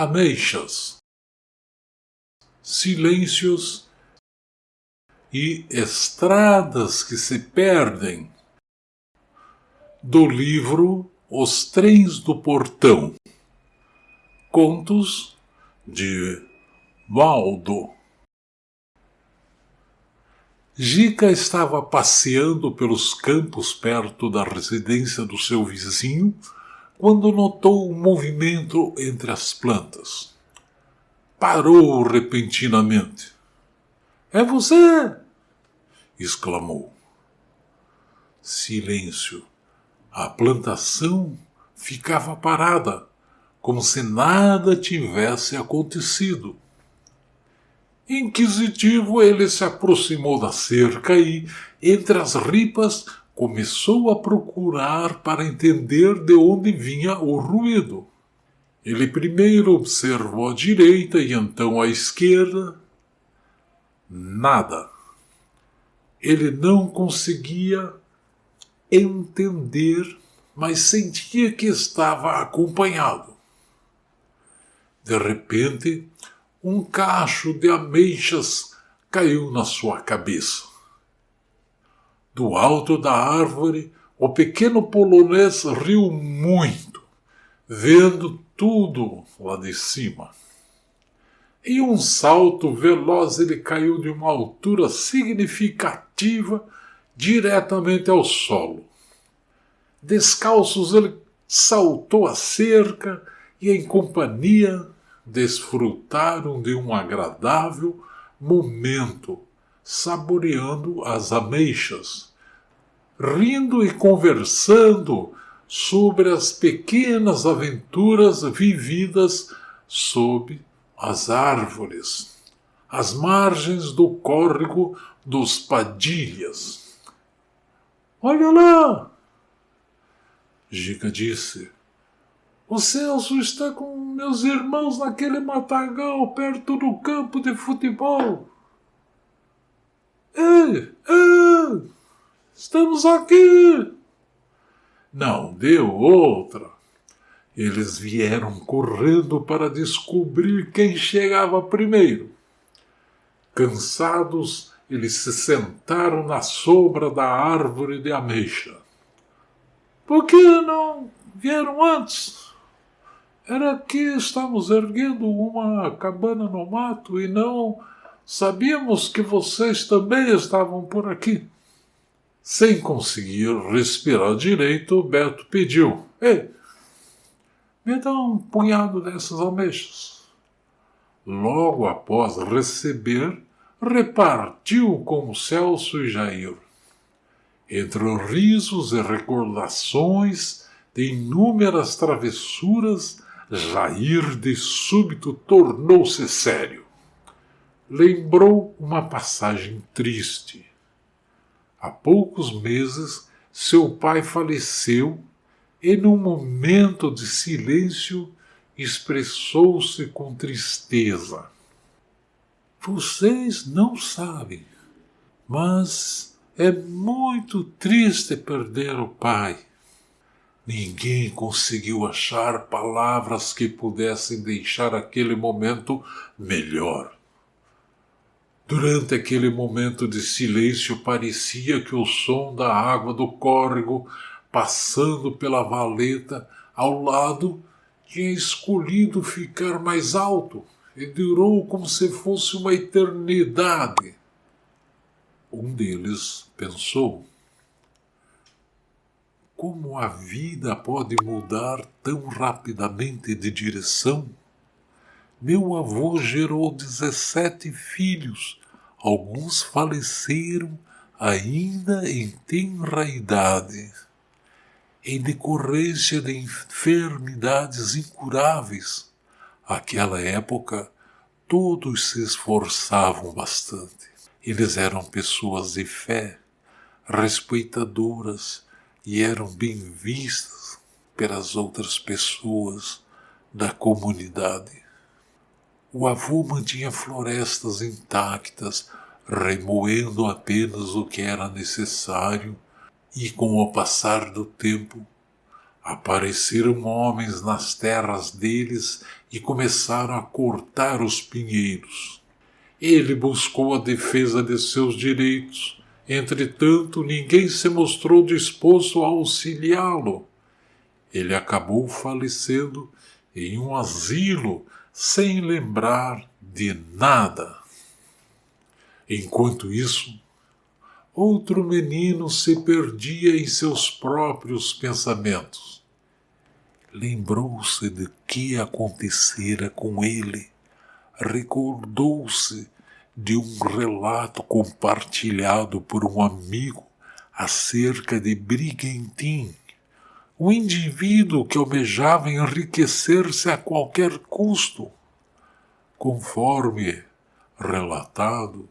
ameixas, silêncios e estradas que se perdem, do livro Os Trens do Portão, contos de Waldo. Gica estava passeando pelos campos perto da residência do seu vizinho quando notou um movimento entre as plantas. Parou repentinamente. — É você! Exclamou. Silêncio. A plantação ficava parada, como se nada tivesse acontecido. Inquisitivo, ele se aproximou da cerca e, entre as ripas, começou a procurar para entender de onde vinha o ruído. Ele primeiro observou à direita e então à esquerda. Nada. Ele não conseguia entender, mas sentia que estava acompanhado. De repente, um cacho de ameixas caiu na sua cabeça. Do alto da árvore, o pequeno polonês riu muito, vendo tudo lá de cima. Em um salto veloz, ele caiu de uma altura significativa diretamente ao solo. Descalços, ele saltou a cerca e, em companhia, desfrutaram de um agradável momento, saboreando as ameixas, rindo e conversando sobre as pequenas aventuras vividas sob as árvores, às margens do córrego dos Padilhas. — Olha lá! Gica disse. — O Celso está com meus irmãos naquele matagal perto do campo de futebol. — Ei! Ei! Estamos aqui! Não deu outra. Eles vieram correndo para descobrir quem chegava primeiro. Cansados, eles se sentaram na sombra da árvore de ameixa. — Por que não vieram antes? Era que estamos erguendo uma cabana no mato e não sabíamos que vocês também estavam por aqui. Sem conseguir respirar direito, Beto pediu. — Ei, me dá um punhado dessas ameixas. Logo após receber, repartiu com Celso e Jair. Entre risos e recordações de inúmeras travessuras, Jair de súbito tornou-se sério. Lembrou uma passagem triste. Há poucos meses, seu pai faleceu e, num momento de silêncio, expressou-se com tristeza. — Vocês não sabem, mas é muito triste perder o pai. Ninguém conseguiu achar palavras que pudessem deixar aquele momento melhor. Durante aquele momento de silêncio, parecia que o som da água do córrego, passando pela valeta ao lado, tinha escolhido ficar mais alto e durou como se fosse uma eternidade. Um deles pensou: como a vida pode mudar tão rapidamente de direção? Meu avô gerou 17 filhos, alguns faleceram ainda em tenra idade, em decorrência de enfermidades incuráveis. Naquela época, todos se esforçavam bastante. Eles eram pessoas de fé, respeitadoras, e eram bem vistas pelas outras pessoas da comunidade. O avô mantinha florestas intactas, remoendo apenas o que era necessário, e com o passar do tempo, apareceram homens nas terras deles e começaram a cortar os pinheiros. Ele buscou a defesa de seus direitos. Entretanto, ninguém se mostrou disposto a auxiliá-lo. Ele acabou falecendo em um asilo sem lembrar de nada. Enquanto isso, outro menino se perdia em seus próprios pensamentos. Lembrou-se de que acontecera com ele. Recordou-se de um relato compartilhado por um amigo acerca de Briguentin, um indivíduo que almejava enriquecer-se a qualquer custo. Conforme relatado,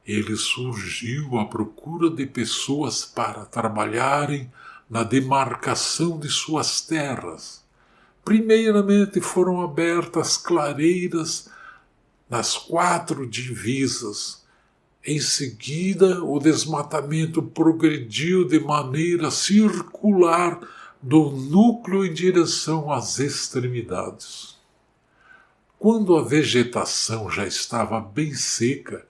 ele surgiu à procura de pessoas para trabalharem na demarcação de suas terras. Primeiramente foram abertas clareiras nas 4 divisas. Em seguida, o desmatamento progrediu de maneira circular do núcleo em direção às extremidades. Quando a vegetação já estava bem seca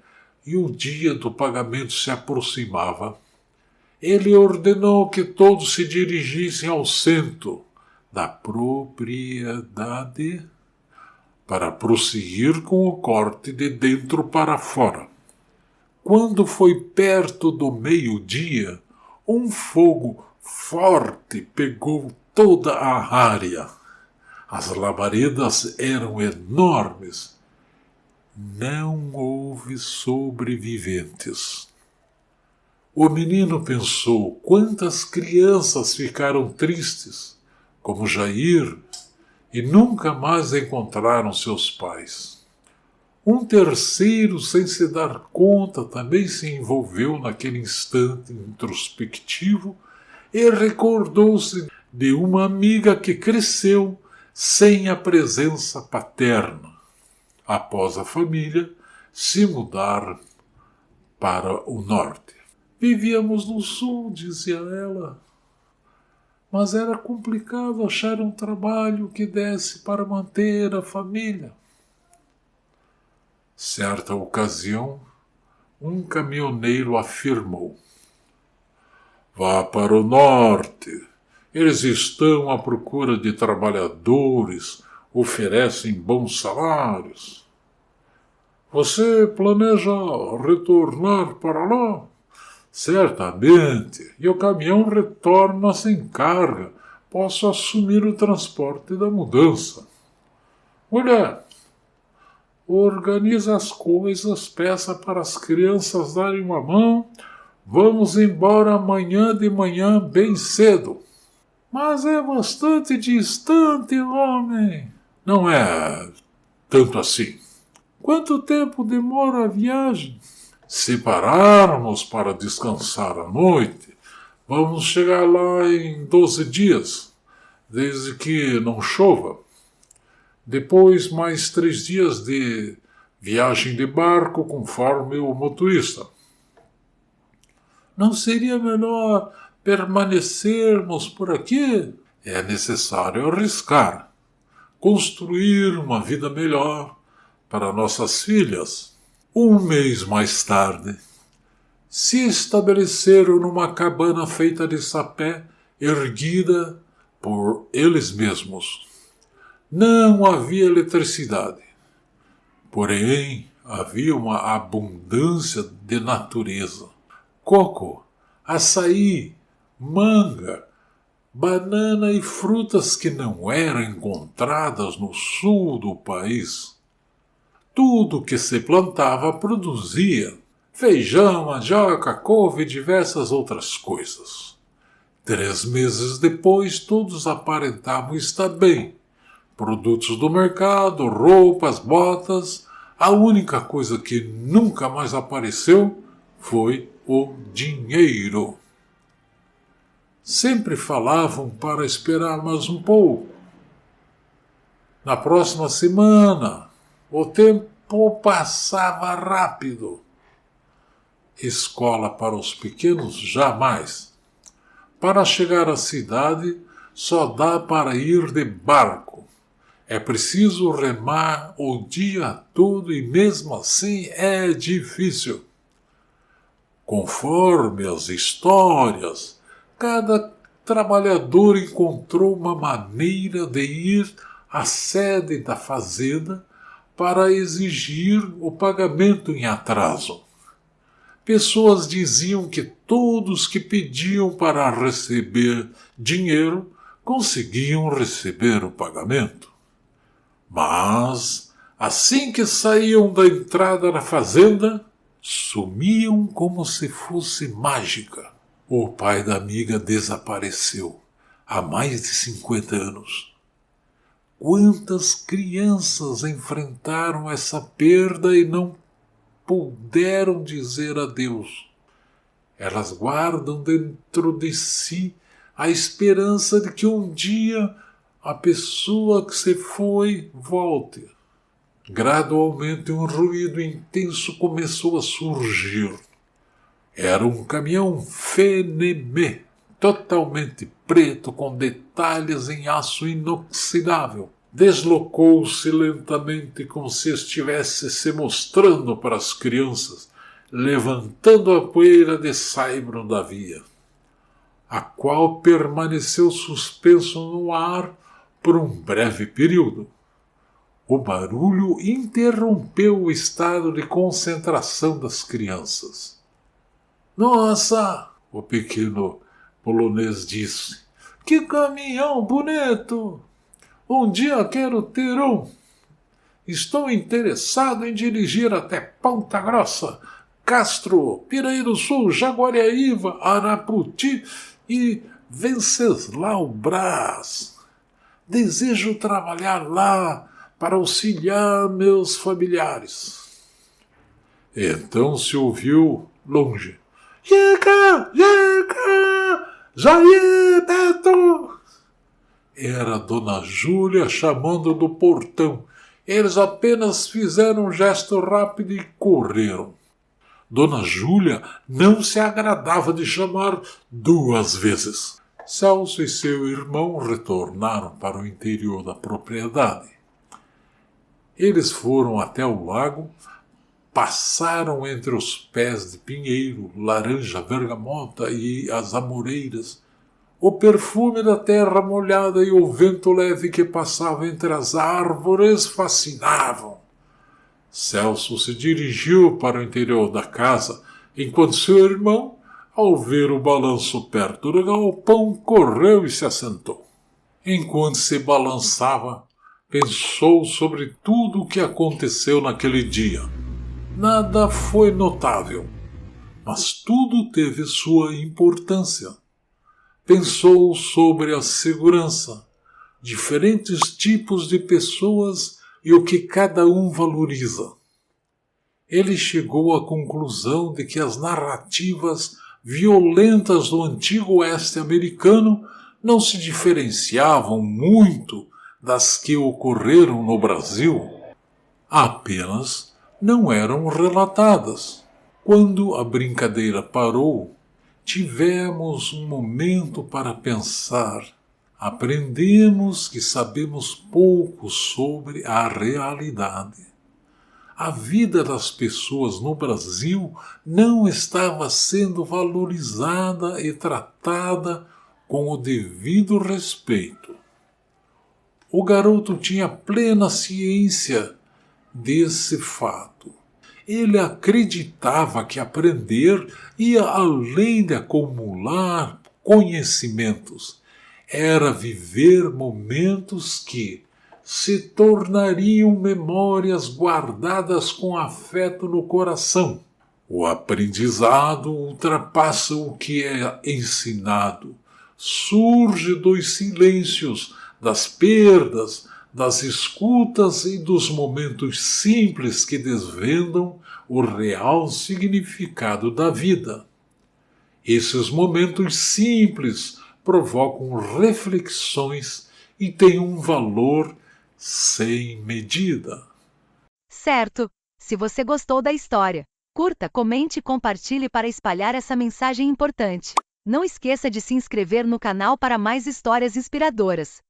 e o dia do pagamento se aproximava, ele ordenou que todos se dirigissem ao centro da propriedade para prosseguir com o corte de dentro para fora. Quando foi perto do meio-dia, um fogo forte pegou toda a área. As labaredas eram enormes. Não houve sobreviventes. O menino pensou quantas crianças ficaram tristes, como Jair, e nunca mais encontraram seus pais. Um terceiro, sem se dar conta, também se envolveu naquele instante introspectivo e recordou-se de uma amiga que cresceu sem a presença paterna, após a família se mudar para o norte. Vivíamos no sul, dizia ela, mas era complicado achar um trabalho que desse para manter a família. Certa ocasião, um caminhoneiro afirmou: "Vá para o norte. Eles estão à procura de trabalhadores, oferecem bons salários. Você planeja retornar para lá?" "Certamente. E o caminhão retorna sem carga. Posso assumir o transporte da mudança." "Mulher, organize as coisas, peça para as crianças darem uma mão. Vamos embora amanhã de manhã bem cedo." "Mas é bastante distante, homem." "Não é tanto assim." "Quanto tempo demora a viagem?" "Se pararmos para descansar à noite, vamos chegar lá em 12 dias, desde que não chova. Depois, mais 3 dias de viagem de barco, conforme o motorista." "Não seria melhor permanecermos por aqui?" "É necessário arriscar, construir uma vida melhor para nossas filhas." 1 mês mais tarde, se estabeleceram numa cabana feita de sapé, erguida por eles mesmos. Não havia eletricidade, porém havia uma abundância de natureza. Coco, açaí, manga, banana e frutas que não eram encontradas no sul do país. Tudo que se plantava produzia: feijão, mandioca, couve e diversas outras coisas. 3 meses depois, todos aparentavam estar bem. Produtos do mercado, roupas, botas. A única coisa que nunca mais apareceu foi o dinheiro. Sempre falavam para esperar mais um pouco. Na próxima semana, o tempo passava rápido. Escola para os pequenos, jamais. Para chegar à cidade, só dá para ir de barco. É preciso remar o dia todo e mesmo assim é difícil. Conforme as histórias, cada trabalhador encontrou uma maneira de ir à sede da fazenda para exigir o pagamento em atraso. Pessoas diziam que todos que pediam para receber dinheiro conseguiam receber o pagamento. Mas, assim que saíam da entrada da fazenda, sumiam como se fosse mágica. O pai da amiga desapareceu há mais de 50 anos. Quantas crianças enfrentaram essa perda e não puderam dizer adeus? Elas guardam dentro de si a esperança de que um dia a pessoa que se foi volte. Gradualmente um ruído intenso começou a surgir. Era um caminhão Fenemé, totalmente preto, com detalhes em aço inoxidável. Deslocou-se lentamente como se estivesse se mostrando para as crianças, levantando a poeira de saibro da via, a qual permaneceu suspenso no ar por um breve período. O barulho interrompeu o estado de concentração das crianças. Nossa! O pequeno polonês disse. Que caminhão bonito! Um dia quero ter um. Estou interessado em dirigir até Ponta Grossa, Castro, Piraí do Sul, Jaguariaíva, Araputi e Venceslau Brás. Desejo trabalhar lá para auxiliar meus familiares. Então se ouviu longe. Chega! Chega! Jair Beto! Era Dona Júlia chamando do portão. Eles apenas fizeram um gesto rápido e correram. Dona Júlia não se agradava de chamar 2 vezes. Celso e seu irmão retornaram para o interior da propriedade. Eles foram até o lago, passaram entre os pés de pinheiro, laranja, bergamota e as amoreiras. O perfume da terra molhada e o vento leve que passava entre as árvores fascinavam. Celso se dirigiu para o interior da casa, enquanto seu irmão, ao ver o balanço perto do galpão, correu e se assentou. Enquanto se balançava, pensou sobre tudo o que aconteceu naquele dia. Nada foi notável, mas tudo teve sua importância. Pensou sobre a segurança, diferentes tipos de pessoas e o que cada um valoriza. Ele chegou à conclusão de que as narrativas violentas do antigo oeste americano não se diferenciavam muito das que ocorreram no Brasil. Apenas não eram relatadas. Quando a brincadeira parou, tivemos um momento para pensar. Aprendemos que sabemos pouco sobre a realidade. A vida das pessoas no Brasil não estava sendo valorizada e tratada com o devido respeito. O garoto tinha plena ciência desse fato. Ele acreditava que aprender ia além de acumular conhecimentos. Era viver momentos que se tornariam memórias guardadas com afeto no coração. O aprendizado ultrapassa o que é ensinado. Surge dos silêncios, das perdas, das escutas e dos momentos simples que desvendam o real significado da vida. Esses momentos simples provocam reflexões e têm um valor sem medida. Certo! Se você gostou da história, curta, comente e compartilhe para espalhar essa mensagem importante. Não esqueça de se inscrever no canal para mais histórias inspiradoras.